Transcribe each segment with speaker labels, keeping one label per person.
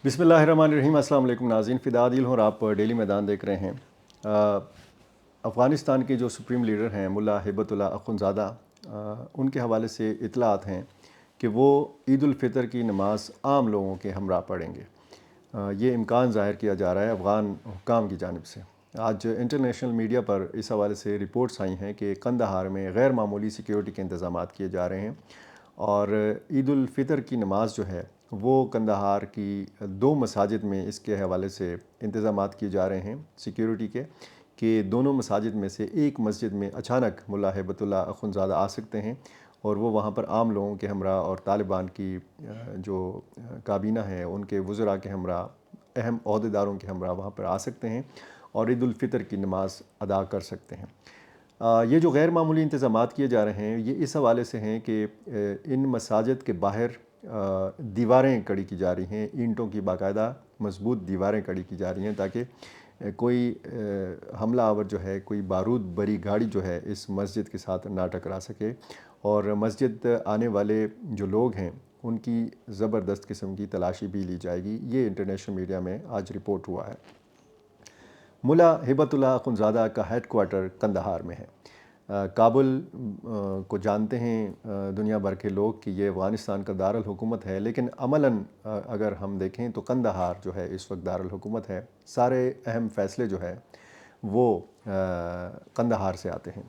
Speaker 1: बिस्मिल्लाहिर्रहमानिर्रहीम। अस्सलाम वालेकुम नाज़रीन, फ़िदा आदिल हूँ और आप डेली मैदान देख रहे हैं। अफ़गानिस्तान के जो सुप्रीम लीडर हैं मुल्ला हिबतुल्लाह अख़ुंज़ादा, उनके हवाले से इत्तलात हैं कि वो ईद उल फ़ितर की नमाज़ आम लोगों के हमरा पढ़ेंगे। ये इम्कान ज़ाहिर किया जा रहा है अफ़गान हुक्काम की जानिब से। आज इंटरनेशनल मीडिया पर इस हवाले से रिपोर्ट्स आई हैं कि कंदहार में गैर मामूली सिक्योरिटी के इंतज़ामात किए जा रहे हैं और ईद उल फ़ितर की नमाज़ जो है वो कंदहार की 2 मसाजिद में इसके हवाले से इंतज़ामात किए जा रहे हैं सिक्योरिटी के, कि दोनों मसाजिद में से एक मस्जिद में अचानक मुल्ला हिबतुल्लाह अख़ुंज़ादा आ सकते हैं और वो वहाँ पर आम लोगों के हमरा और तालिबान की जो काबीना है उनके वज़रा के हमरा, अहम ओहदेदारों के हमरा वहाँ पर आ सकते हैं और ईद उल फ़ितर की नमाज़ अदा कर सकते हैं। ये जो गैर मामूली इंतज़ामात किए जा रहे हैं ये इस हवाले से हैं कि इन मसाजिद के बाहर दीवारें खड़ी की जा रही हैं, ईंटों की बाकायदा मज़बूत दीवारें खड़ी की जा रही हैं ताकि कोई हमला आवर जो है, कोई बारूद भरी गाड़ी जो है इस मस्जिद के साथ ना टकरा सके और मस्जिद आने वाले जो लोग हैं उनकी ज़बरदस्त किस्म की तलाशी भी ली जाएगी। ये इंटरनेशनल मीडिया में आज रिपोर्ट हुआ है। मुल्ला हिबतुल्लाह अख़ुंज़ादा का हेड क्वार्टर कंदहार में है। काबुल को जानते हैं दुनिया भर के लोग कि ये अफ़गानिस्तान का दारुल हुकूमत है, लेकिन अमलन अगर हम देखें तो कंदहार जो है इस वक्त दारुल हुकूमत है। सारे अहम फ़ैसले जो है वो कंदहार से आते हैं।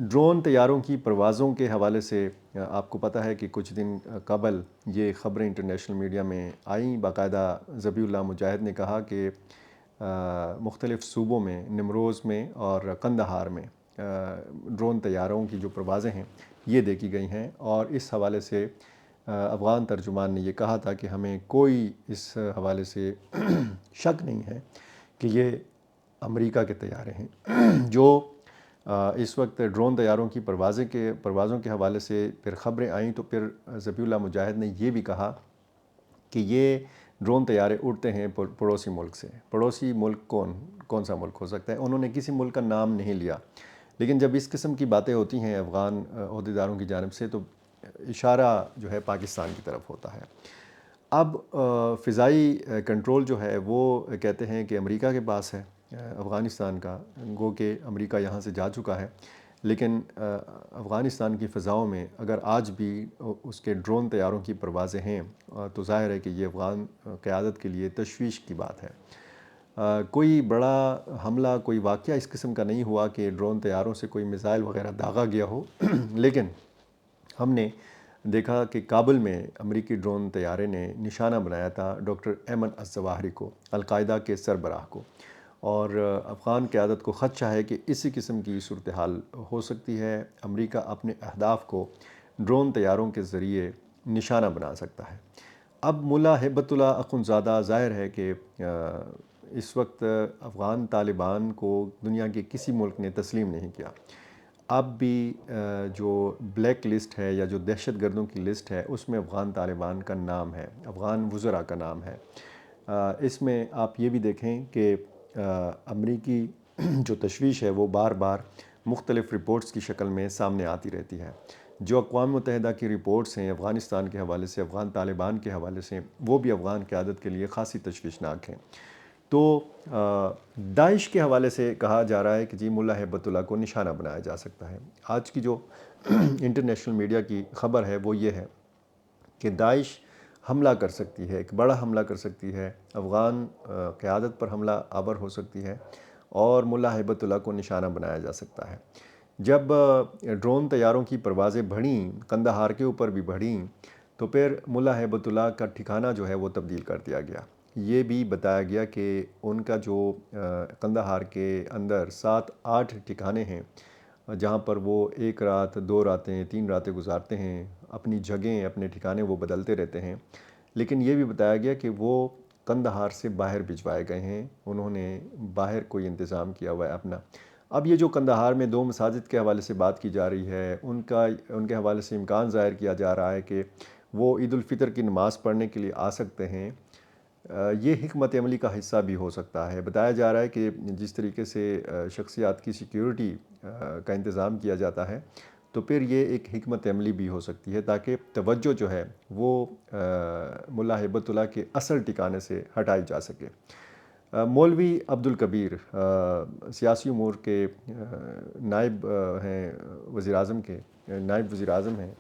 Speaker 1: ड्रोन तैयारों की परवाज़ों के हवाले से आपको पता है कि कुछ दिन कबल ये ख़बरें इंटरनेशनल मीडिया में आईं। बाकायदा ज़बीउल्लाह मुजाहिद ने कहा कि मुख्तलिफ़ सूबों में, निमरोज़ में और कंदहार में ड्रोन तैयारों की जो परवाज़ें हैं ये देखी गई हैं और इस हवाले से अफ़गान तर्जुमान ने ये कहा था कि हमें कोई इस हवाले से शक नहीं है कि ये अमेरिका के तैयारे हैं। जो इस वक्त ड्रोन तैयारों की परवाज़ों के हवाले से फिर ख़बरें आईं तो फिर ज़बीउल्लाह मुजाहिद ने ये भी कहा कि ये ड्रोन तैयारे उड़ते हैं पड़ोसी मुल्क से। पड़ोसी मुल्क कौन सा मुल्क हो सकता है? उन्होंने किसी मुल्क का नाम नहीं लिया, लेकिन जब इस किस्म की बातें होती हैं अफ़गान ओहदेदारों की जानिब से तो इशारा जो है पाकिस्तान की तरफ होता है। अब फ़िज़ाई कंट्रोल जो है वो कहते हैं कि अमेरिका के पास है अफ़गानिस्तान का, गो कि अमेरिका यहाँ से जा चुका है, लेकिन अफ़गानिस्तान की फ़ज़ाओं में अगर आज भी उसके ड्रोन तैयारों की परवाज़ें हैं तो ज़ाहिर है कि ये अफ़गान क़यादत के लिए तशवीश की बात है। कोई बड़ा हमला, कोई वाक़या इस किस्म का नहीं हुआ कि ड्रोन तैयारों से कोई मिसाइल वग़ैरह दागा गया हो लेकिन हमने देखा कि काबुल में अमेरिकी ड्रोन तैयारे ने निशाना बनाया था डॉक्टर ऐमन अज़्ज़वाहिरी को, अल-कायदा के सरबराह को, और अफ़गान क़यादत को ख़दशा है कि इसी किस्म की सूरत हाल हो सकती है। अमेरिका अपने अहदाफ़ को ड्रोन तैयारों के ज़रिए निशाना बना सकता है। अब मुल्ला हिबतुल्लाह अख़ुंज़ादा ज़ाहिर है कि इस वक्त अफ़गान तालिबान को दुनिया के किसी मुल्क ने तस्लीम नहीं किया। अब भी जो ब्लैक लिस्ट है या जो दहशत गर्दों की लिस्ट है उसमें अफ़गान तालिबान का नाम है, अफ़गान वज़रा का नाम है। इसमें आप ये भी देखें कि अमरीकी जो तशवीश है वो बार बार मुख्तलिफ़ रिपोर्ट्स की शक्ल में सामने आती रहती है। जो अक़वाम मुत्तहिदा की रिपोर्ट्स हैं अफ़गानिस्तान के हवाले से, अफ़गान तालिबान के हवाले से, वो भी अफ़गान क़यादत के लिए ख़ासी तशवीशनाक हैं। तो दाइश के हवाले से कहा जा रहा है कि जी मुल्ला हिबतुल्लाह को निशाना बनाया जा सकता है। आज की जो इंटरनेशनल मीडिया की ख़बर है वो ये है कि दाइश हमला कर सकती है, एक बड़ा हमला कर सकती है, अफ़गान क़यादत पर हमला आवर हो सकती है और मुल्ला हिबतुल्लाह को निशाना बनाया जा सकता है। जब ड्रोन तैयारों की परवाज़ें बढ़ीं, कंदहार के ऊपर भी बढ़ीं, तो फिर मुल्ला हिबतुल्लाह का ठिकाना जो है वो तब्दील कर दिया गया। ये भी बताया गया कि उनका जो कंदहार के अंदर 7-8 ठिकाने हैं जहाँ पर वो 1 रात, 2 रातें, 3 रातें गुजारते हैं, अपनी जगहें, अपने ठिकाने वो बदलते रहते हैं। लेकिन ये भी बताया गया कि वो कंदहार से बाहर भिजवाए गए हैं, उन्होंने बाहर कोई इंतज़ाम किया हुआ है अपना। अब ये जो कंदहार में 2 मसाजिद के हवाले से बात की जा रही है, उनके हवाले से इम्कान ज़ाहिर किया जा रहा है कि वो ईद उल फ़ितर की नमाज़ पढ़ने के लिए आ सकते हैं। ये हिकमत अमली का हिस्सा भी हो सकता है। बताया जा रहा है कि जिस तरीके से शख्सियात की सिक्योरिटी का इंतज़ाम किया जाता है, تو پھر یہ ایک حکمت عملی بھی ہو سکتی ہے تاکہ توجہ جو ہے وہ ملا ہیبت اللہ کے اصل ٹھکانے سے ہٹائی جا سکے۔ مولوی عبدالکبیر سیاسی امور کے نائب ہیں، وزیر اعظم کے نائب وزیر اعظم ہیں۔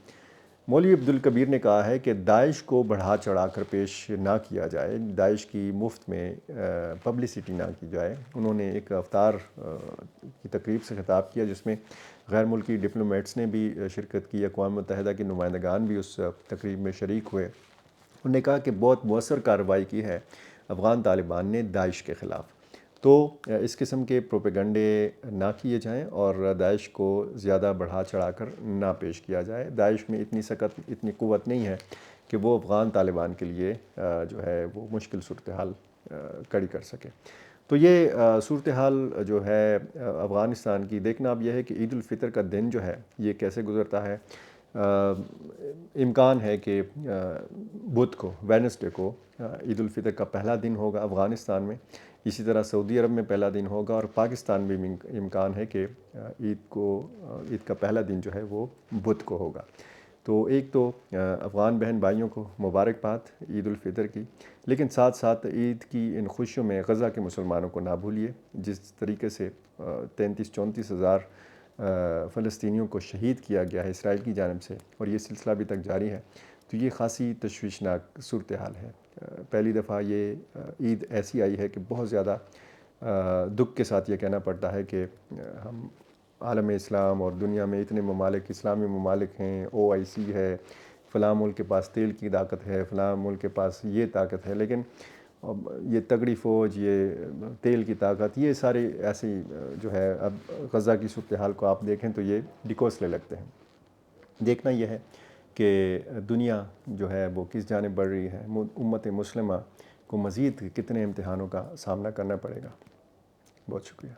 Speaker 1: مولوی عبدالکبیر نے کہا ہے کہ داعش کو بڑھا چڑھا کر پیش نہ کیا جائے، داعش کی مفت میں پبلسٹی نہ کی جائے۔ انہوں نے ایک افطار کی تقریب سے خطاب کیا جس میں غیر ملکی ڈپلومیٹس نے بھی شرکت کی، اقوام متحدہ کے نمائندگان بھی اس تقریب میں شریک ہوئے۔ انہوں نے کہا کہ بہت مؤثر کارروائی کی ہے افغان طالبان نے داعش کے خلاف، تو اس قسم کے پروپیگنڈے نہ کیے جائیں اور داعش کو زیادہ بڑھا چڑھا کر نہ پیش کیا جائے۔ داعش میں اتنی سخت، اتنی قوت نہیں ہے کہ وہ افغان طالبان کے لیے جو ہے وہ مشکل صورتحال کھڑی کر سکے۔ تو یہ صورتحال جو ہے افغانستان کی، دیکھنا اب یہ ہے کہ عید الفطر کا دن جو ہے یہ کیسے گزرتا ہے۔ امکان ہے کہ بدھ کو، ویڈنسڈے کو عید الفطر کا پہلا دن ہوگا افغانستان میں، اسی طرح سعودی عرب میں پہلا دن ہوگا، اور پاکستان میں بھی امکان ہے کہ عید کا پہلا دن جو ہے وہ بدھ کو ہوگا۔ تو ایک تو افغان بہن بھائیوں کو مبارکباد عید الفطر کی، لیکن ساتھ ساتھ عید کی ان خوشیوں میں غزہ کے مسلمانوں کو نہ بھولیے۔ جس طریقے سے 33-34 ہزار فلسطینیوں کو شہید کیا گیا ہے اسرائیل کی جانب سے، اور یہ سلسلہ ابھی تک جاری ہے، تو یہ خاصی تشویشناک صورتحال ہے۔ پہلی دفعہ یہ عید ایسی آئی ہے کہ بہت زیادہ دکھ کے ساتھ یہ کہنا پڑتا ہے کہ ہم عالم اسلام اور دنیا میں اتنے ممالک، اسلامی ممالک ہیں، OIC ہے، فلاں ملک کے پاس تیل کی طاقت ہے، فلاں ملک کے پاس یہ طاقت ہے، لیکن یہ تگڑی فوج، یہ تیل کی طاقت، یہ سارے ایسی جو ہے، اب غزہ کی صورتحال کو آپ دیکھیں تو یہ ڈھکوسلے لگتے ہیں۔ دیکھنا یہ ہے کہ دنیا جو ہے وہ کس جانب بڑھ رہی ہے، امت مسلمہ کو مزید کتنے امتحانوں کا سامنا کرنا پڑے گا۔ بہت شکریہ۔